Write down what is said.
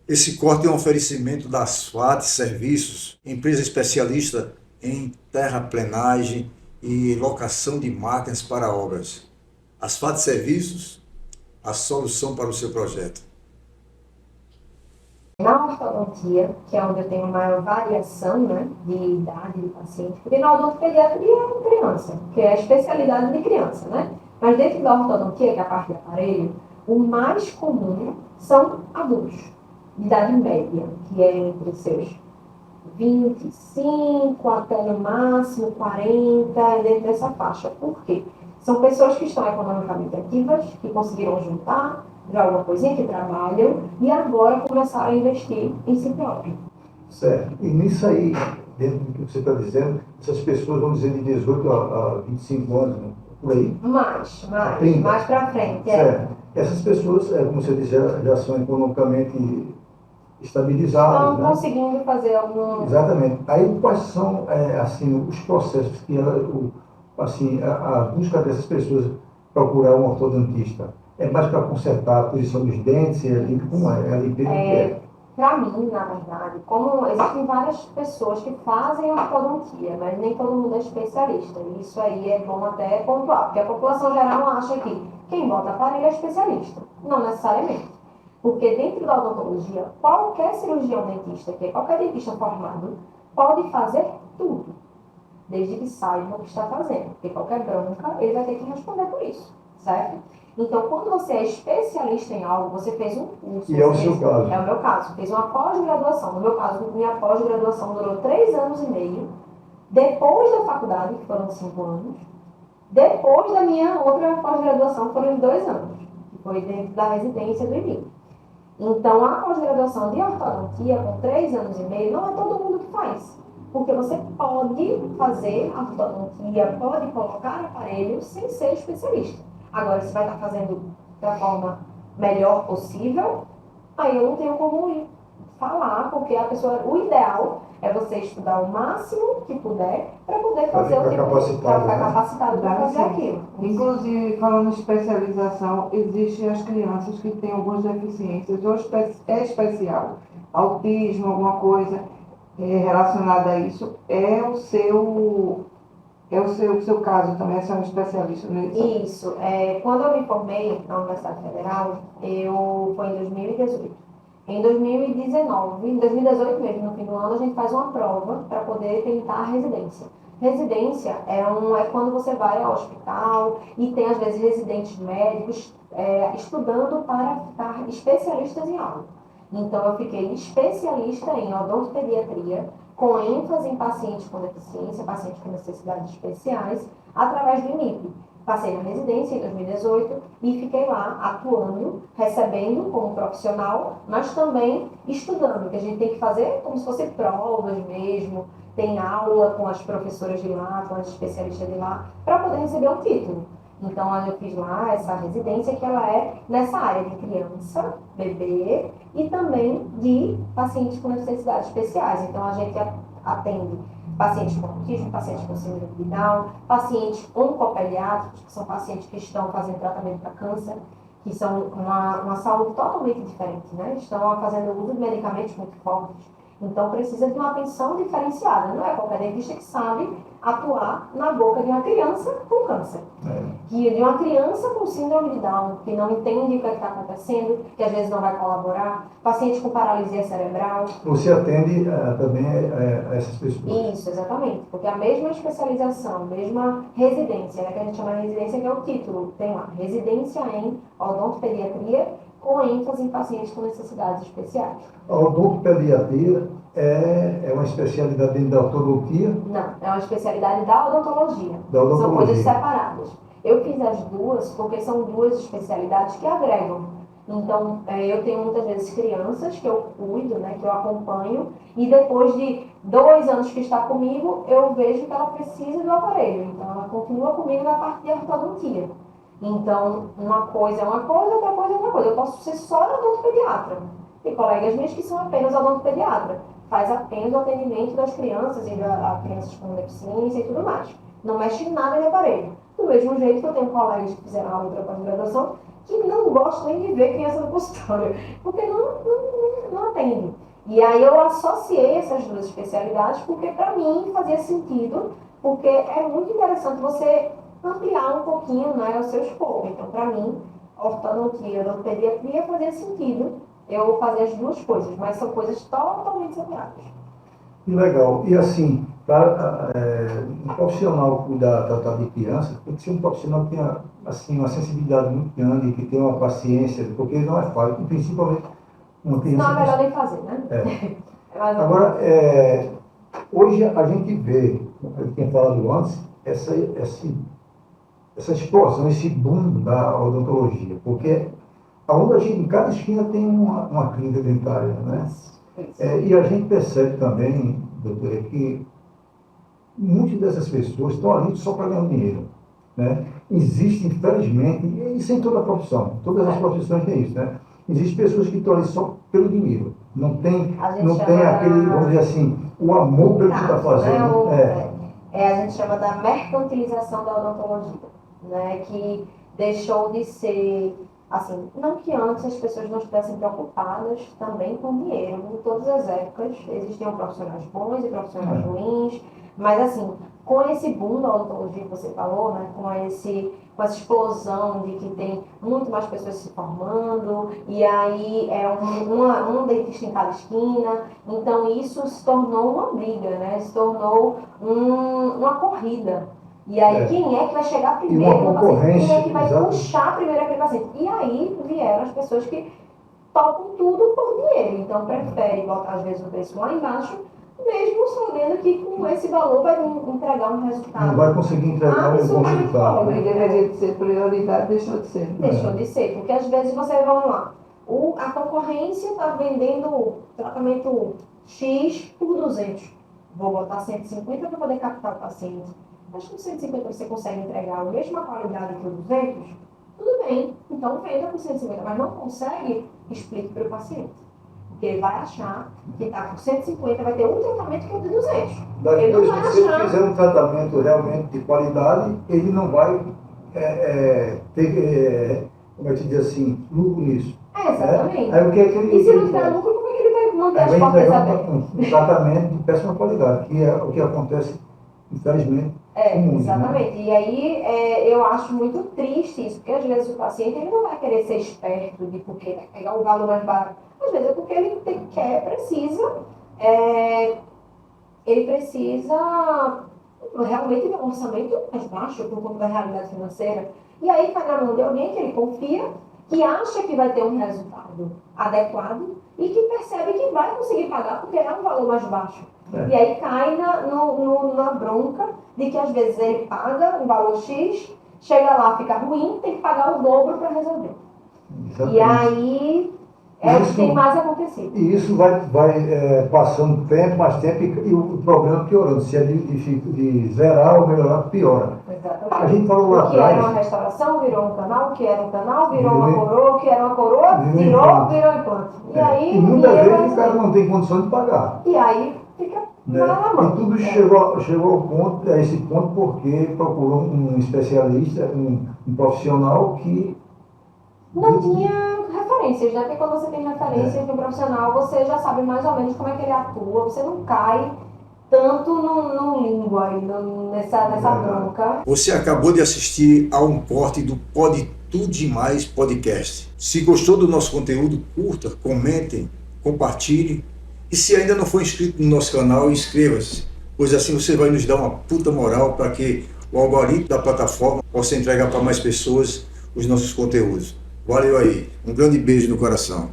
Esse corte é um oferecimento da Asfalt Serviços, empresa especialista em terraplenagem e locação de máquinas para obras. Asfalt Serviços, a solução para o seu projeto. Na ortodontia, que é onde eu tenho maior variação, né, de idade do paciente, porque na odontopediatria é criança, que é a especialidade de criança, né? Mas dentro da ortodontia, que é a parte do aparelho, o mais comum são adultos, de idade média, que é entre seus 25 até no máximo 40, dentro dessa faixa. Por quê? São pessoas que estão economicamente ativas, que conseguiram juntar já alguma coisinha, que trabalham e agora começaram a investir em si próprio. Certo. E nisso aí, dentro do que você está dizendo, essas pessoas, vamos dizer, de 18 a 25 anos, né? Por aí? Mais para frente. Certo. Essas pessoas, como você disse, já são economicamente estabilizadas. Estão, né, conseguindo fazer algum... Exatamente. Aí quais são assim, os processos que a busca dessas pessoas procurar um ortodontista? É mais para consertar a posição dos dentes? Como é? Para mim, na verdade, como existem várias pessoas que fazem ortodontia, mas nem todo mundo é especialista. E isso aí é bom até pontuar, porque a população geral acha que quem bota aparelho é especialista. Não necessariamente. Porque dentro da odontologia, qualquer cirurgião dentista, que é qualquer dentista formado, pode fazer tudo, desde que saiba o que está fazendo. Porque qualquer bronca, ele vai ter que responder por isso, certo? Então, quando você é especialista em algo, você fez um curso. E é o seu caso. É o meu caso. Fez uma pós-graduação. No meu caso, minha pós-graduação durou 3 anos e meio. Depois da faculdade, que foram 5 anos. Depois da minha outra pós-graduação, foram 2 anos. Que foi dentro da residência do IMI. Então, a pós-graduação de ortodontia, com 3 anos e meio, não é todo mundo que faz. Porque você pode fazer a ortodontia, pode colocar aparelho sem ser especialista. Agora, se vai estar fazendo da forma melhor possível, aí eu não tenho como falar, porque a pessoa, o ideal é você estudar o máximo que puder para poder fazer o que para ficar capacitado para fazer aquilo. Inclusive, falando em especialização, existem as crianças que têm algumas deficiências, ou é especial, autismo, alguma coisa relacionada a isso, é o seu caso também, você é um especialista nisso? Isso. Quando eu me formei na Universidade Federal, foi em 2018. Em 2019, em 2018 mesmo, no fim do ano, a gente faz uma prova para poder tentar a residência. Residência é quando você vai ao hospital e tem, às vezes, residentes médicos estudando para ficar especialistas em algo. Então, eu fiquei especialista em odontopediatria, com ênfase em pacientes com deficiência, pacientes com necessidades especiais, através do IMIP. Passei na residência em 2018 e fiquei lá atuando, recebendo como profissional, mas também estudando, que a gente tem que fazer como se fosse provas mesmo, tem aula com as professoras de lá, com as especialistas de lá, para poder receber um título. Então, eu fiz lá essa residência que ela é nessa área de criança, bebê e também de pacientes com necessidades especiais. Então, a gente atende pacientes com autismo, pacientes com síndrome de Down, pacientes oncopediátricos, que são pacientes que estão fazendo tratamento para câncer, que são uma saúde totalmente diferente, né? Estão fazendo uso de medicamentos muito fortes. Então, precisa de uma atenção diferenciada. Não é qualquer dentista que sabe atuar na boca de uma criança com câncer. De uma criança com síndrome de Down, que não entende o que está acontecendo, que às vezes não vai colaborar. Pacientes com paralisia cerebral. Você atende também a essas pessoas? Isso, exatamente. Porque a mesma especialização, a mesma residência, né, que a gente chama de residência, que é o título, tem lá, residência em odontopediatria, com ênfase em pacientes com necessidades especiais. A odontopediatria é uma especialidade dentro da ortodontia? Não, é uma especialidade da odontologia. Da odontologia. São coisas separadas. Eu fiz as duas porque são duas especialidades que agregam. Então, eu tenho muitas vezes crianças que eu cuido, né, que eu acompanho, e depois de 2 anos que está comigo, eu vejo que ela precisa do aparelho. Então, ela continua comigo na parte de ortodontia. Então, uma coisa é uma coisa, outra coisa é outra coisa. Eu posso ser só odontopediatra. Tem colegas meus que são apenas odontopediatra. Faz apenas o atendimento das crianças e das crianças com deficiência e tudo mais. Não mexe em nada de aparelho. Do mesmo jeito que eu tenho colegas que fizeram a outra pós-graduação que não gostam nem de ver criança no consultório, porque não atende. entendo. E aí eu associei essas duas especialidades porque para mim fazia sentido, porque é muito interessante você ampliar um pouquinho, né, o seu escopo. Então, para mim, ortodontia e odontopediatria fazia sentido eu fazer as duas coisas, mas são coisas totalmente separadas. Que legal. E assim, para um profissional cuidar de criança, tem que ser um profissional que tenha assim, uma sensibilidade muito grande, que tenha uma paciência, porque não é fácil, principalmente uma criança... Não é melhor nem fazer, né? É. Agora, hoje a gente vê, eu tinha falado antes, essa explosão, esse boom da odontologia, porque aonde a gente, em cada esquina tem uma clínica dentária, né? E a gente percebe também, doutora, que muitas dessas pessoas estão ali só para ganhar dinheiro, né? Existe, infelizmente, e isso em toda a profissão, todas as profissões têm isso, né? Existem pessoas que estão ali só pelo dinheiro, não tem aquele, vamos dizer assim, o amor pelo que está fazendo. A gente chama da mercantilização da odontologia, né? Que deixou de ser, assim, não que antes as pessoas não estivessem preocupadas também com dinheiro. Em todas as épocas existiam profissionais bons e profissionais ruins, mas assim, com esse boom da odontologia que você falou, né, com essa explosão de que tem muito mais pessoas se formando, e aí é um dentista em cada esquina, então isso se tornou uma briga, né, se tornou uma corrida. E aí, quem é que vai chegar primeiro no paciente? Quem é que vai puxar primeiro aquele paciente? E aí vieram as pessoas que topam tudo por dinheiro. Então, preferem botar, às vezes, o preço lá embaixo, mesmo sabendo que com esse valor vai entregar um resultado. Não vai conseguir entregar um bom resultado. Ele deveria de ser prioridade, deixou de ser. Deixou de ser, porque às vezes você, vamos lá, a concorrência está vendendo tratamento X por 200. Vou botar 150 para poder captar o paciente. Mas com 150 você consegue entregar a mesma qualidade que o 200, tudo bem, então venda por 150, mas não consegue, explique para o paciente. Porque ele vai achar que está com 150, vai ter um tratamento que é o de 200. Ele não vai achar... Se ele fizer um tratamento realmente de qualidade, ele não vai ter, como é que diz assim, lucro nisso. Exatamente. Aí, o que é que ele, e se não tiver lucro, como é que ele vai manter as portas abertas? Um tratamento de péssima qualidade, que é o que acontece, infelizmente. Exatamente. Né? E aí eu acho muito triste isso, porque às vezes o paciente ele não vai querer ser esperto de porque vai pegar o valor mais barato. Às vezes é porque ele precisa realmente ter um orçamento mais baixo por conta da realidade financeira. E aí cai na mão de alguém que ele confia, que acha que vai ter um resultado adequado e que percebe que vai conseguir pagar porque é um valor mais baixo. E aí cai na bronca de que às vezes ele paga um valor X, chega lá, fica ruim, tem que pagar o dobro para resolver. Exatamente. E aí é o que tem mais acontecido. E isso vai passando tempo, mais tempo, e o problema piorando. Se é de zerar ou melhorar, piora. Exatamente. A gente falou lá atrás. O que era uma restauração virou um canal, o que era um canal virou uma coroa, o que era uma coroa virou implante. E aí, muitas vezes o cara não tem condição de pagar. E aí fica na mão. E tudo chegou a esse ponto porque procurou um especialista, um profissional que não tinha referências, né? Porque quando você tem referências de um profissional, você já sabe mais ou menos como é que ele atua, você não cai tanto no limbo aí, nessa bronca. Você acabou de assistir a um corte do Pode Tudo Demais podcast. Se gostou do nosso conteúdo, curta, comentem, compartilhe. E se ainda não for inscrito no nosso canal, inscreva-se, pois assim você vai nos dar uma puta moral para que o algoritmo da plataforma possa entregar para mais pessoas os nossos conteúdos. Valeu aí, um grande beijo no coração.